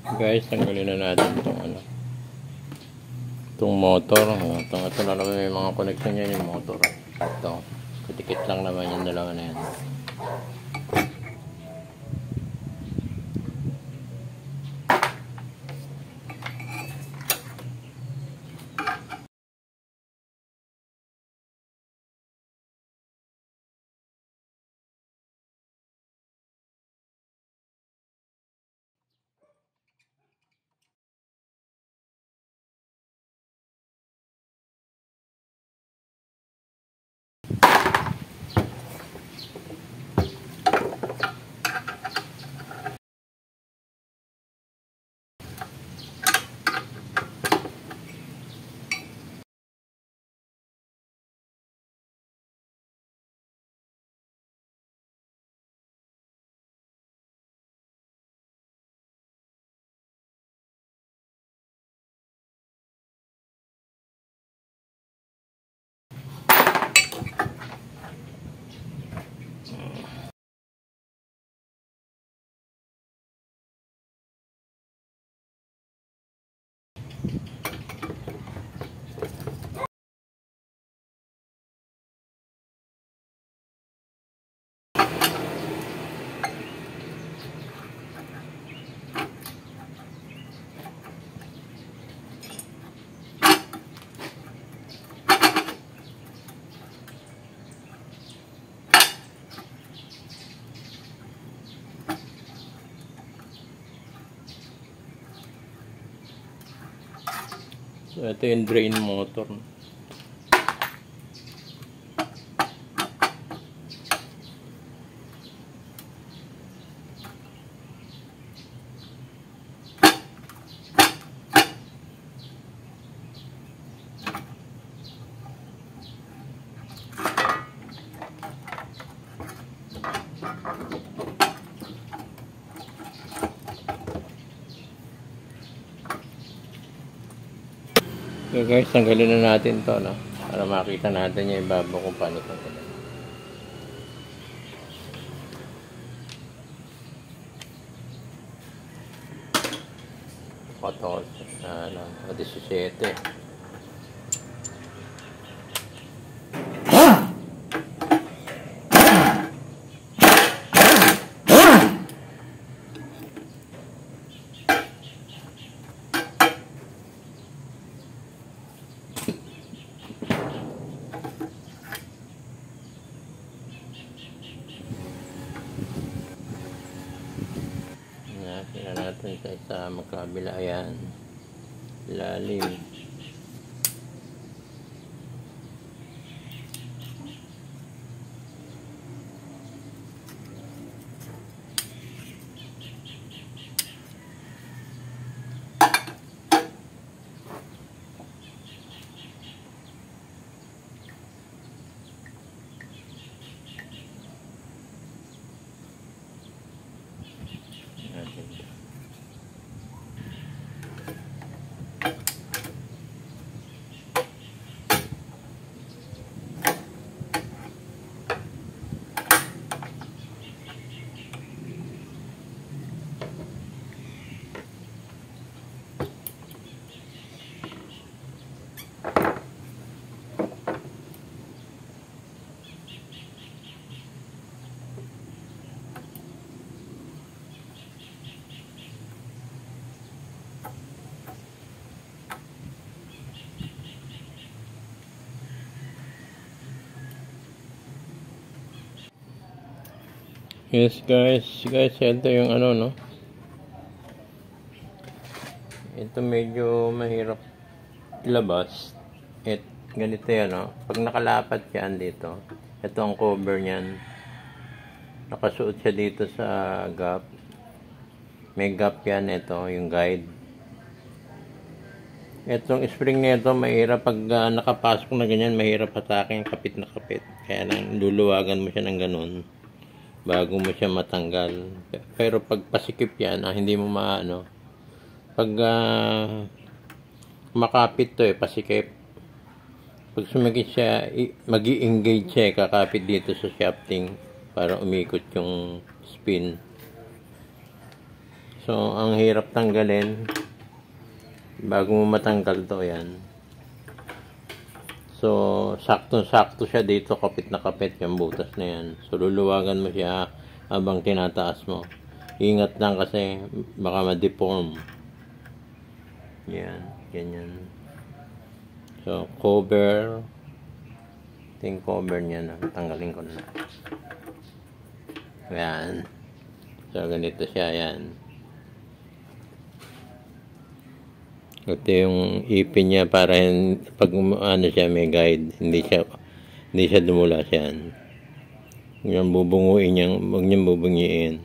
Guys, tanggalin na natin itong itong motor. Ito na naman may mga connection yan yung motor. Ito, dikit lang naman yung dalawa na yan. So, ito yung drain motor. So guys, tanggalin na natin to, no? Para makita natin yung ibabaw kung paano ito. Patol, 17. Tingnan natin sa isa magkabila, yan lalim. Yes guys, ito yung no. Ito medyo mahirap ilabas. Ganito yan, no. Pag nakalapat yan dito, ito ang cover niyan. Nakasuot siya dito sa gap. May gap yan, ito yung guide. Itong spring nito mahirap pag nakapasok na ganyan, mahirap hatakin, kapit na kapit. Kaya lang luluwagan mo siya ng ganun bago mo siya matanggal. Pero pag pasikip yan, hindi mo maano. Pag makapit to pasikip. Pag sumagit siya, mag-i-engage siya, kakapit dito sa shafting para umikot yung spin. So, ang hirap tanggalin. Bago mo matanggal to, yan. So, sakto-sakto siya dito, kapit na kapit yung butas na yan. So, luluwagan mo siya habang tinataas mo. Ingat lang kasi baka ma-deform. Yan, ganyan. So, cover. Ito yung cover niya na. Tanggalin ko na. Yan. So, ganito siya, yan. Ito yung ipin niya para pag ano siya may guide, hindi siya dumulas yan. Huwag niyang bubunguin yan, huwag niyang bubungiin.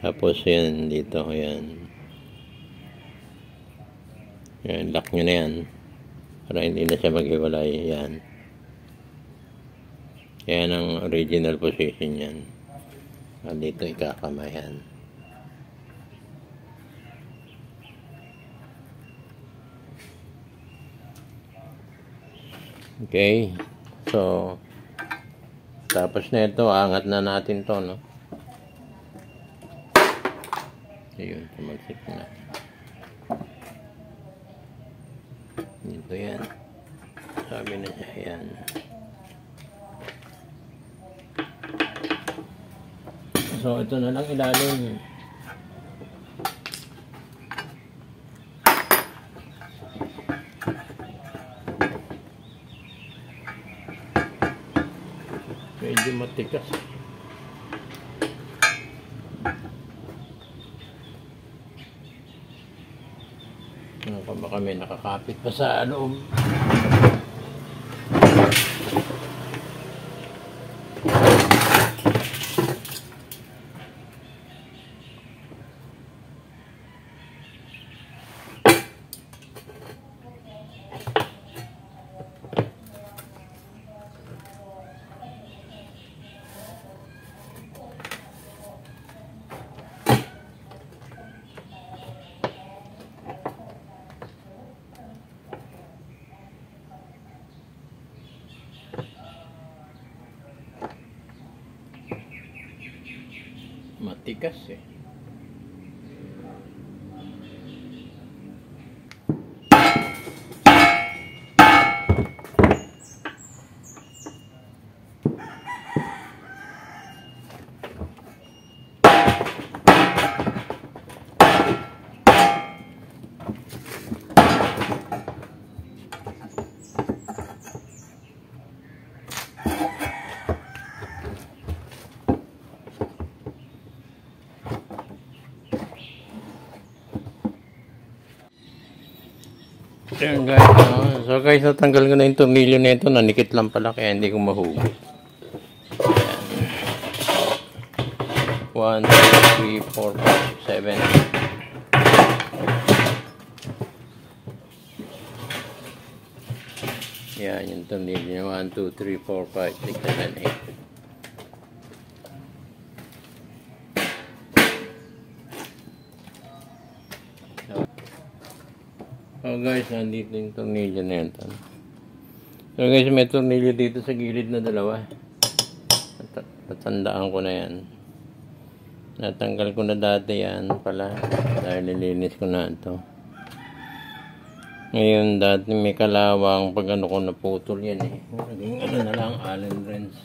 Tapos yan dito, yan. Yan, lock nyo na yan. Para hindi na siya maghiwalay, yan. Yan ang original position yan. Dito ikakamayan. Okay, so tapos na ito, angat na natin to, no? Ayun, tumalsik na. Dito yan. Sabi na siya, yan. So, ito na lang ilalim. Medyo matikas. Baka may nakakapit pa sa loob. Matikas eh. Ayan guys, no? So guys, natanggal ko na yung tornilyo na ito, nanikit lang pala kaya hindi ko mahugot. Ayan. 1, 2, 3, 4, 5, 6, 7. Yan, yung tornilyo niya. 1, 2, 3, 4, 5, 6, 7, 8. So guys, nandito yung tornilyo na ito. So guys, may tornilyo dito sa gilid na dalawa. Tatandaan ko na yan. Natanggal ko na dati yan pala. Dahil nilinis ko na ito. Ngayon, dati may kalawang pag ano ko naputol yan eh. Naging ano na lang, Allen wrench.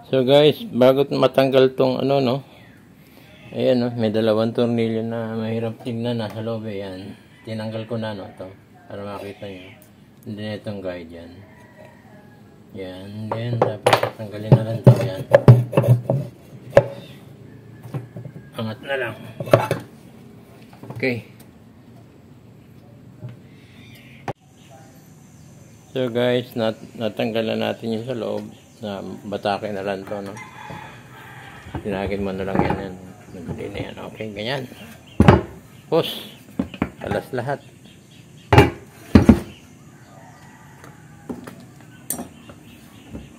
So guys, bago matanggal tong ano no, ayan no, may dalawang tornilyo na mahirap tingnan nasa loob. Ayan, tinanggal ko na no to para makita nyo. And then itong guide yan. Yan, then tapos tanggalin na lang to. Yan, angat na lang. Okay. So guys, natanggal na natin yung sa loob. Na batake na lang to, no? Tinagin mo na lang yan. Madali na yan. Okay, ganyan. Push. Alas lahat.